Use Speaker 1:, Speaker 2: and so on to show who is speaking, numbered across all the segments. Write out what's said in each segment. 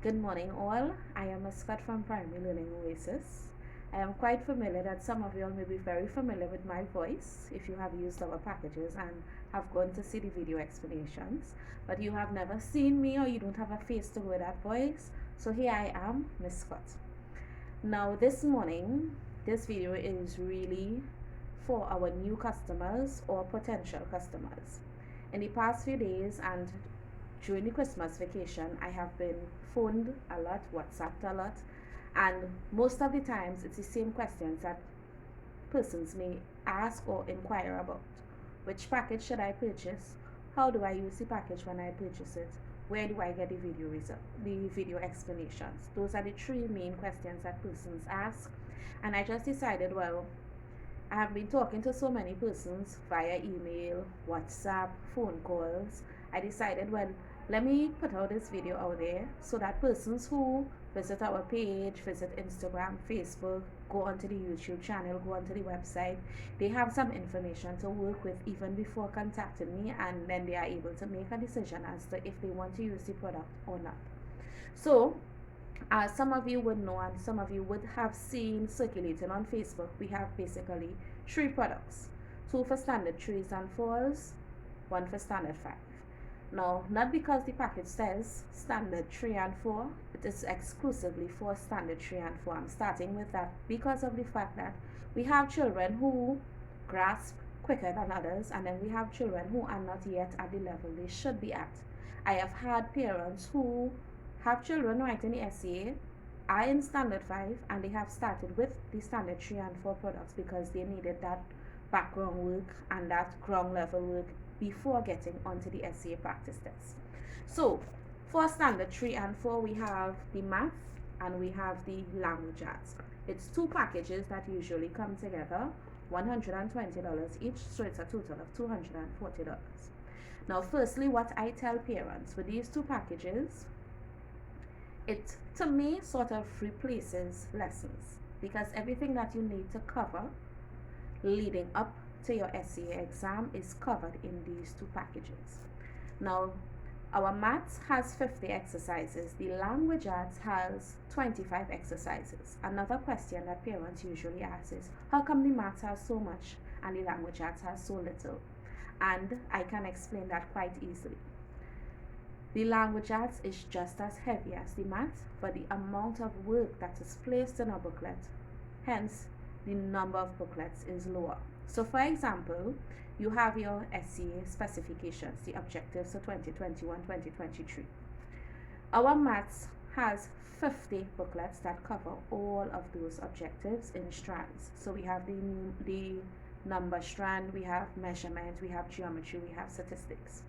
Speaker 1: Good morning, all. I am SCAT from Primary Learning Oasis. I am quite familiar that some of you all may be very familiar with my voice if you have used our packages and have gone to see the video explanations, but you have never seen me or you don't have a face to go with that voice. So here I am, Miss Scott. Now, this morning, this video is really for our new customers or potential customers. In the past few days and during the Christmas vacation, I have been phoned a lot, WhatsApped a lot, and most of the times it's the same questions that persons may ask or inquire about. Which package should I purchase? How do I use the package when I purchase it? Where do I get the video explanations? Those are the three main questions that persons ask. And I just decided, well, I have been talking to so many persons via email, WhatsApp, phone calls. I decided, well, let me put out this video out there so that persons who visit our page, visit Instagram, Facebook, go onto the YouTube channel, go onto the website, they have some information to work with even before contacting me, and then they are able to make a decision as to if they want to use the product or not. So, as some of you would know and some of you would have seen circulating on Facebook, we have basically three products: two for standard 3s and 4s, one for standard 5. Now, not because the package says standard 3 and 4, it is exclusively for standard 3 and 4. I'm starting with that because of the fact that we have children who grasp quicker than others, and then we have children who are not yet at the level they should be at. I have had parents who have children writing the SCA, are in standard 5, and they have started with the standard 3 and 4 products because they needed that background work and that ground level work before getting onto the SCA practice test. So for standard 3 and 4, we have the math and we have the language arts. It's two packages that usually come together, $120 each, so it's a total of $240. Now, firstly, what I tell parents with these two packages, it to me sort of replaces lessons, because everything that you need to cover leading up to your SCA exam is covered in these two packages. Now, our maths has 50 exercises. The language arts has 25 exercises. Another question that parents usually ask is, how come the maths has so much and the language arts has so little? And I can explain that quite easily. The language arts is just as heavy as the maths, but the amount of work that is placed in a booklet, hence the number of booklets, is lower. So for example, you have your SCA specifications, the objectives for 2021-2023. Our maths has 50 booklets that cover all of those objectives in strands. So we have the number strand, we have measurement, we have geometry, we have statistics.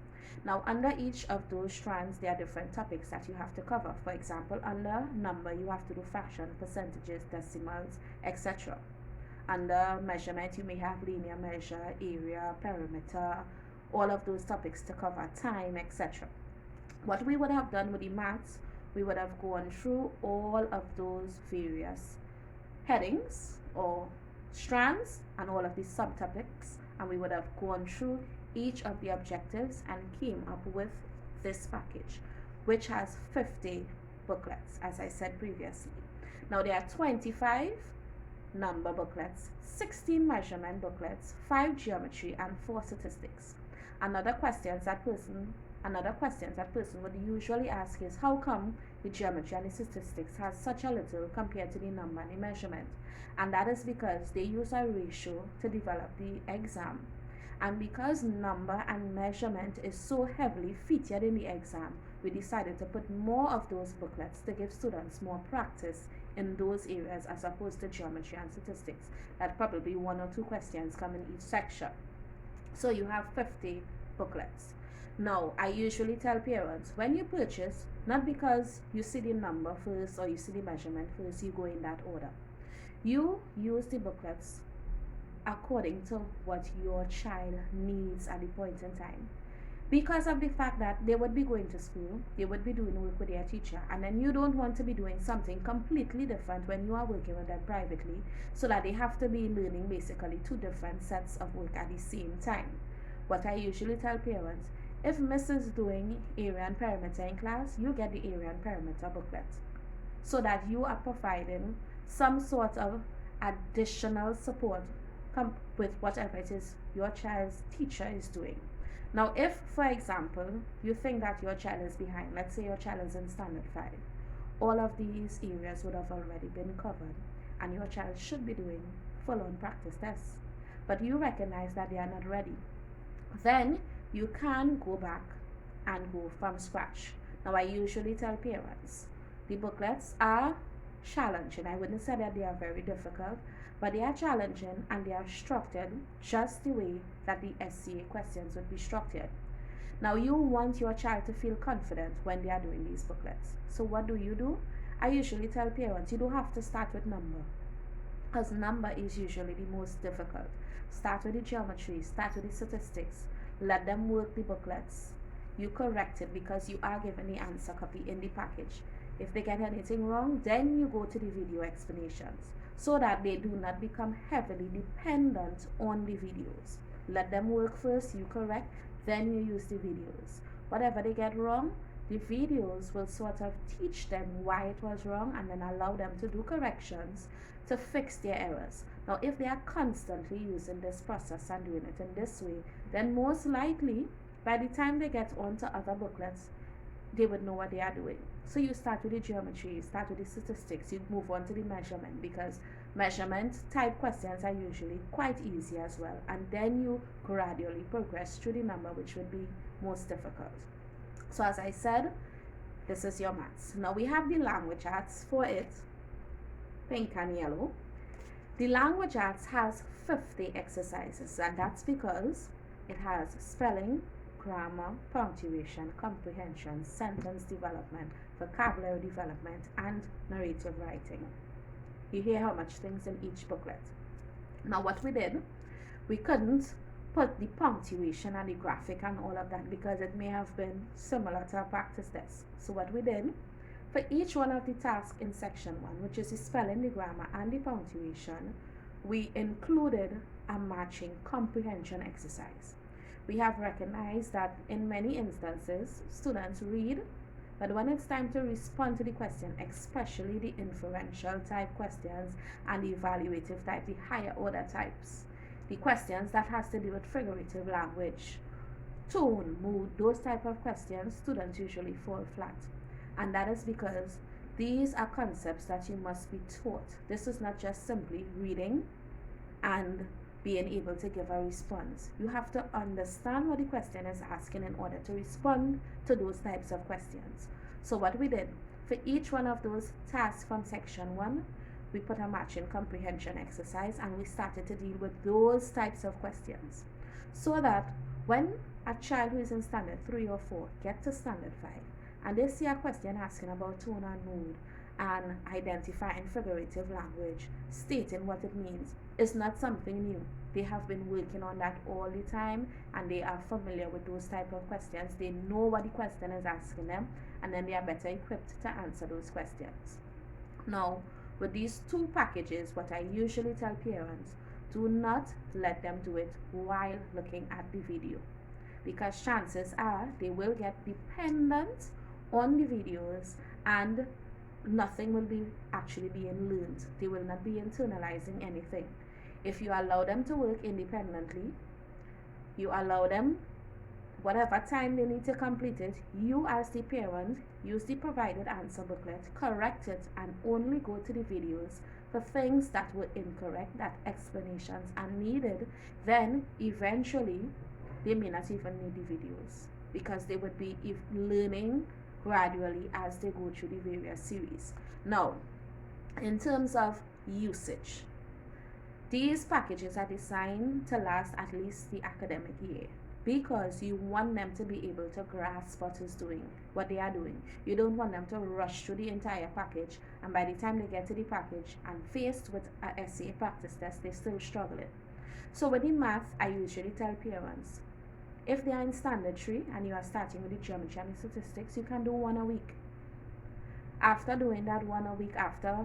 Speaker 1: Now, under each of those strands, there are different topics that you have to cover. For example, under number, you have to do fraction, percentages, decimals, etc. Under measurement, you may have linear measure, area, perimeter, all of those topics to cover, time, etc. What we would have done with the maths, we would have gone through all of those various headings or strands and all of these subtopics, and we would have gone through each of the objectives and came up with this package, which has 50 booklets, as I said previously. Now, there are 25 number booklets, 16 measurement booklets, 5 geometry, and 4 statistics. Another question that person would usually ask is, how come the geometry and the statistics has such a little compared to the number and the measurement? And that is because they use a ratio to develop the exam. And because number and measurement is so heavily featured in the exam, we decided to put more of those booklets to give students more practice in those areas as opposed to geometry and statistics. That probably 1 or 2 questions come in each section. So you have 50 booklets. Now, I usually tell parents, when you purchase, not because you see the number first or you see the measurement first, you go in that order. You use the booklets according to what your child needs at the point in time. Because of the fact that they would be going to school, they would be doing work with their teacher, and then you don't want to be doing something completely different when you are working with them privately, so that they have to be learning basically 2 different sets of work at the same time. What I usually tell parents, If Miss is doing area and perimeter in class, you get the area and perimeter booklet so that you are providing some sort of additional support with whatever it is your child's teacher is doing. Now, if, for example, you think that your child is behind, let's say your child is in standard 5, all of these areas would have already been covered, and your child should be doing full-on practice tests. But you recognize that they are not ready. Then you can go back and go from scratch. Now, I usually tell parents the booklets are challenging. I wouldn't say that they are very difficult, but they are challenging and they are structured just the way that the SCA questions would be structured. Now, you want your child to feel confident when they are doing these booklets. So what do? I usually tell parents you don't have to start with number, because number is usually the most difficult. Start with the geometry, start with the statistics, let them work the booklets. You correct it because you are given the answer copy in the package. If they get anything wrong, then you go to the video explanations so that they do not become heavily dependent on the videos. Let them work first, you correct, then you use the videos. Whatever they get wrong, the videos will sort of teach them why it was wrong and then allow them to do corrections to fix their errors. Now, if they are constantly using this process and doing it in this way, then most likely by the time they get onto other booklets, they would know what they are doing. So you start with the geometry, you start with the statistics, you move on to the measurement, because measurement type questions are usually quite easy as well. And then you gradually progress through the number, which would be most difficult. So as I said, this is your maths. Now we have the language arts for it, pink and yellow. The language arts has 50 exercises, and that's because it has spelling, grammar, punctuation, comprehension, sentence development, vocabulary development, and narrative writing. You hear how much things in each booklet. Now what we did, we couldn't put the punctuation and the graphic and all of that because it may have been similar to a practice test. So what we did, for each one of the tasks in section 1, which is the spelling, the grammar, and the punctuation, we included a matching comprehension exercise. We have recognized that in many instances, students read, but when it's time to respond to the question, especially the inferential type questions and the evaluative type, the higher order types, the questions that has to do with figurative language, tone, mood, those type of questions, students usually fall flat. And that is because these are concepts that you must be taught. This is not just simply reading and being able to give a response. You have to understand what the question is asking in order to respond to those types of questions. So what we did, for each one of those tasks from section 1, we put a matching comprehension exercise and we started to deal with those types of questions. So that when a child who is in standard 3 or 4 gets to standard 5, and they see a question asking about tone and mood and identifying figurative language, stating what it means, is not something new. They have been working on that all the time and they are familiar with those type of questions. They know what the question is asking them, and then they are better equipped to answer those questions. Now, with these two packages, what I usually tell parents, do not let them do it while looking at the video, because chances are they will get dependent on the videos and nothing will be actually being learned. They will not be internalizing anything. If you allow them to work independently, you allow them whatever time they need to complete it, you as the parent use the provided answer booklet, correct it, and only go to the videos for things that were incorrect, that explanations are needed. Then eventually they may not even need the videos because they would be learning gradually as they go through the various series. Now, in terms of usage, these packages are designed to last at least the academic year because you want them to be able to grasp what they are doing. You don't want them to rush through the entire package, and by the time they get to the package and faced with a essay practice test, they're still struggling. So with the math, I usually tell parents, if they are in standard 3 and you are starting with the geometry and the statistics, you can do 1 a week. After doing that 1 a week, after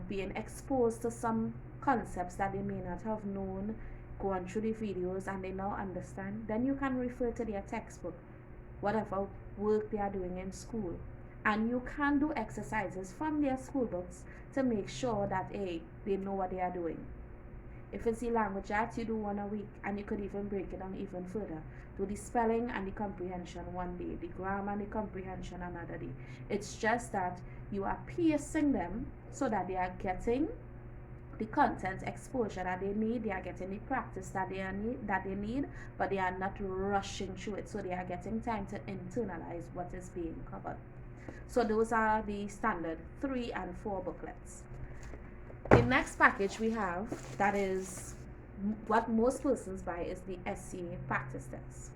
Speaker 1: being exposed to some concepts that they may not have known gone through the videos and they now understand, then you can refer to their textbook, whatever work they are doing in school. And you can do exercises from their school books to make sure that they know what they are doing. If it's the language arts, you do one a week, and you could even break it down even further. Do the spelling and the comprehension one day, the grammar and the comprehension another day. It's just that you are piercing them so that they are getting the content exposure that they need, they are getting the practice that they need, but they are not rushing through it. So they are getting time to internalize what is being covered. So those are the standard 3 and 4 booklets. The next package we have, that is what most persons buy, is the SCA practice test.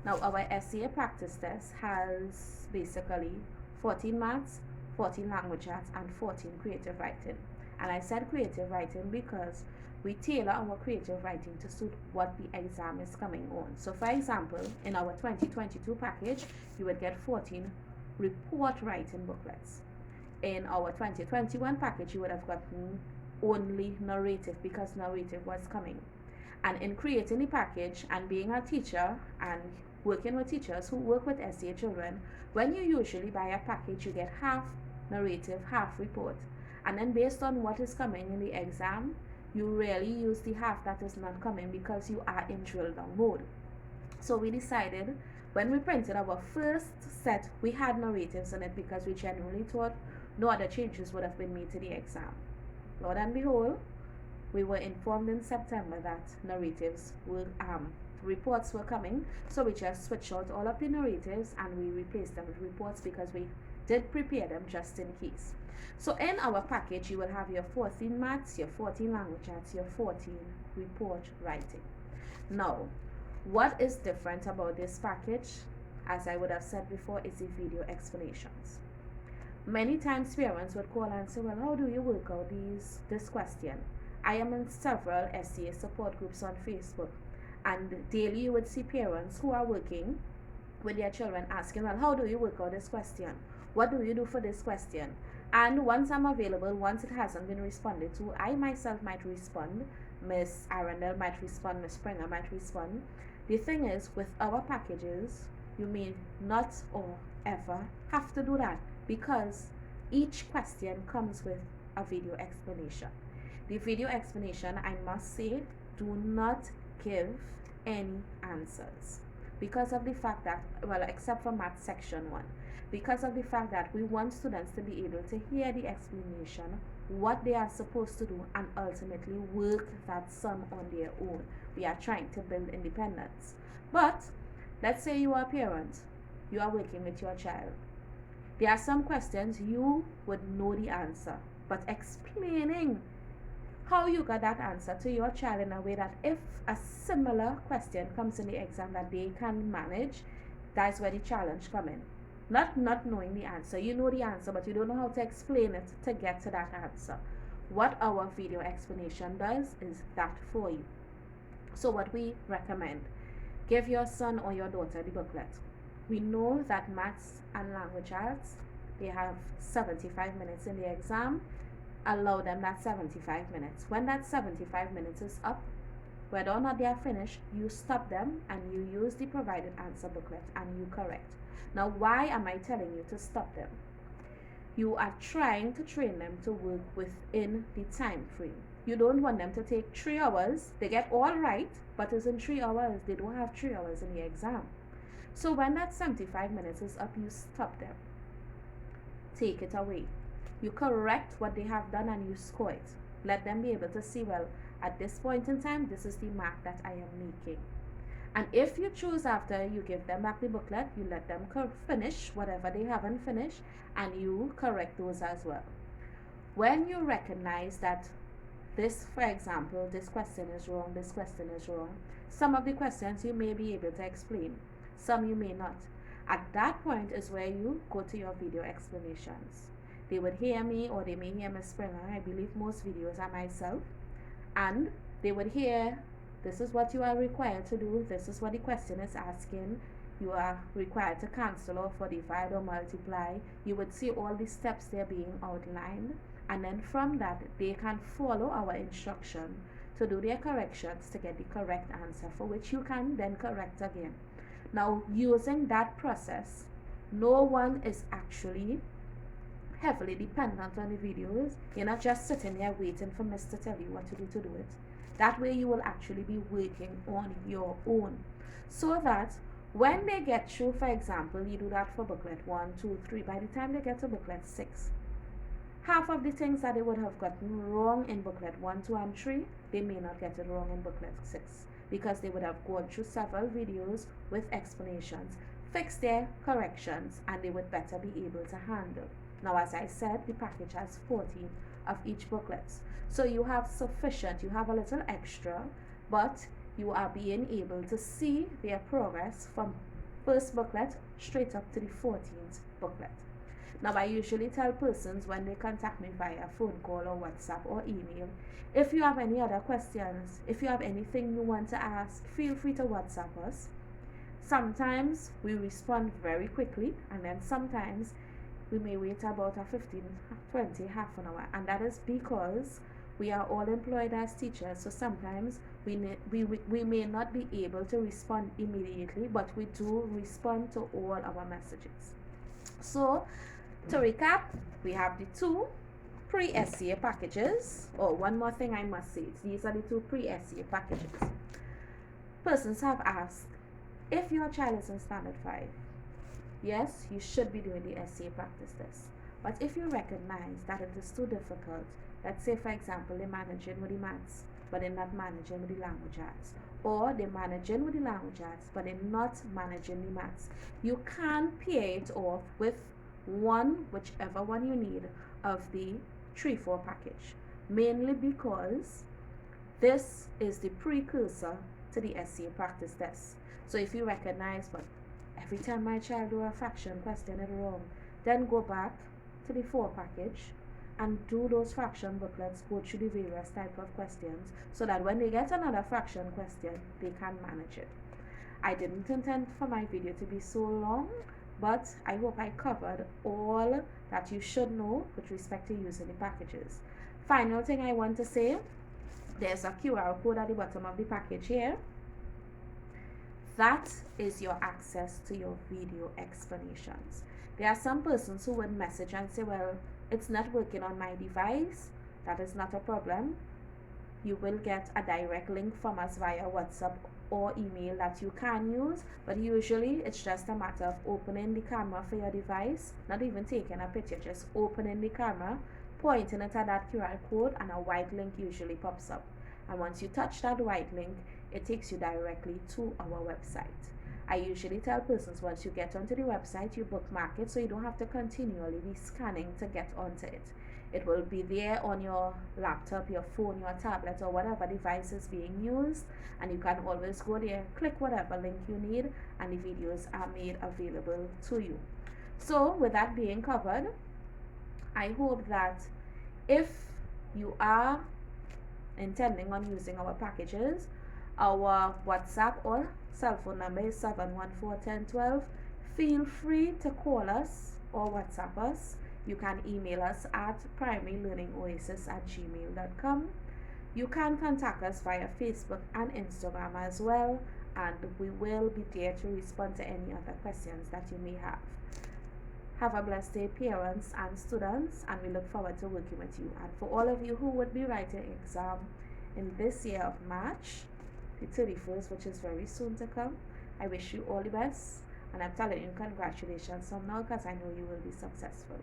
Speaker 1: Now our SCA practice test has basically 14 maths, 14 language arts, and 14 creative writing. And I said creative writing because we tailor our creative writing to suit what the exam is coming on. So for example, in our 2022 package, you would get 14 report writing booklets. In our 2021 package, you would have gotten only narrative because narrative was coming. And in creating the package and being a teacher and working with teachers who work with SCA children, when you usually buy a package, you get half narrative, half report. And then based on what is coming in the exam, you rarely use the half that is not coming because you are in drill down mode. So we decided, when we printed our first set, we had narratives in it because we genuinely thought no other changes would have been made to the exam. Lord and behold, we were informed in September that narratives were reports were coming, so we just switched out all of the narratives and we replaced them with reports because we did prepare them just in case. So in our package, you will have your 14 maths, your 14 language arts, your 14 report writing. Now, what is different about this package, as I would have said before, is the video explanations. Many times parents would call and say, well, how do you work out this question? I am in several SCA support groups on Facebook, and daily you would see parents who are working with their children asking, well, how do you work out this question? What do you do for this question? And once I'm available, once it hasn't been responded to, I myself might respond, Miss Arundel might respond, Miss Springer might respond. The thing is, with our packages, you may not or ever have to do that because each question comes with a video explanation. The video explanation, I must say, do not give any answers because of the fact that, well, except for math section 1, because of the fact that we want students to be able to hear the explanation, what they are supposed to do, and ultimately work that sum on their own. We are trying to build independence. But let's say you are a parent, you are working with your child. There are some questions you would know the answer, but explaining how you got that answer to your child in a way that if a similar question comes in the exam that they can manage, that's where the challenge comes in. Not knowing the answer. You know the answer, but you don't know how to explain it to get to that answer. What our video explanation does is that for you. So what we recommend, give your son or your daughter the booklet. We know that maths and language arts, they have 75 minutes in the exam. Allow them that 75 minutes. When that 75 minutes is up, whether or not they are finished, you stop them and you use the provided answer booklet and you correct. Now, why am I telling you to stop them? You are trying to train them to work within the time frame. You don't want them to take 3 hours. They get all right, but it's in 3 hours. They don't have 3 hours in the exam. So when that 75 minutes is up, you stop them. Take it away. You correct what they have done and you score it. Let them be able to see, well, at this point in time, this is the mark that I am making. And if you choose, after you give them back the booklet, you let them finish whatever they haven't finished and you correct those as well. When you recognize that this, for example, this question is wrong, this question is wrong, some of the questions you may be able to explain, some you may not. At that point is where you go to your video explanations. They would hear me or they may hear Ms. Springer. I believe most videos are myself. And they would hear, this is what you are required to do. This is what the question is asking. You are required to cancel off or divide or multiply. You would see all the steps there being outlined. And then from that, they can follow our instruction to do their corrections to get the correct answer, for which you can then correct again. Now, using that process, no one is actually heavily dependent on the videos. You're not just sitting there waiting for Miss to tell you what to do it. That way you will actually be working on your own, so that when they get through, for example, you do that for booklet 1, 2, 3, by the time they get to booklet 6, half of the things that they would have gotten wrong in booklet 1, 2, and 3, they may not get it wrong in booklet 6, because they would have gone through several videos with explanations, fixed their corrections, and they would better be able to handle. Now, as I said, the package has 14 of each booklet. So you have sufficient, you have a little extra, but you are being able to see their progress from first booklet straight up to the 14th booklet. Now, I usually tell persons when they contact me via phone call or WhatsApp or email, if you have any other questions, if you have anything you want to ask, feel free to WhatsApp us. Sometimes we respond very quickly, and then sometimes we may wait about a 15, 20, half an hour, and that is because we are all employed as teachers, so sometimes we may not be able to respond immediately, but we do respond to all our messages. So, to recap, we have the 2 pre-SCA packages. Oh, one more thing I must say, these are the 2 pre-SCA packages. Persons have asked, if your child is in standard 5, yes, you should be doing the SCA practice test. But if you recognize that it is too difficult, let's say for example they're managing with the maths, but they're not managing with the language arts, or they're managing with the language arts, but they're not managing the maths, you can pair it off with whichever one you need of the 3-4 package, mainly because this is the precursor to the SCA practice test. So if you recognize, but every time my child do a fraction question it wrong, then go back to the 4 package and do those fraction booklets, go through the various type of questions, so that when they get another fraction question, they can manage it. I didn't intend for my video to be so long, but I hope I covered all that you should know with respect to using the packages. Final thing I want to say, there's a QR code at the bottom of the package here. That is your access to your video explanations. There are some persons who would message and say, well, it's not working on my device. That is not a problem. You will get a direct link from us via WhatsApp or email that you can use, but usually it's just a matter of opening the camera for your device, not even taking a picture, just opening the camera, pointing it at that QR code, and a white link usually pops up. And once you touch that white link, it takes you directly to our website. I usually tell persons, once you get onto the website, you bookmark it so you don't have to continually be scanning to get onto it. It will be there on your laptop, your phone, your tablet, or whatever device is being used, and you can always go there, click whatever link you need, and the videos are made available to you. So with that being covered, I hope that if you are intending on using our packages, our WhatsApp or cell phone number is 714-1012. Feel free to call us or WhatsApp us. You can email us at primarylearningoasis@gmail.com. You can contact us via Facebook and Instagram as well, and we will be there to respond to any other questions that you may have. Have a blessed day, parents and students, and we look forward to working with you. And for all of you who would be writing exam in this year of March, the 31st, which is very soon to come, I wish you all the best, and I'm telling you congratulations from now, because I know you will be successful.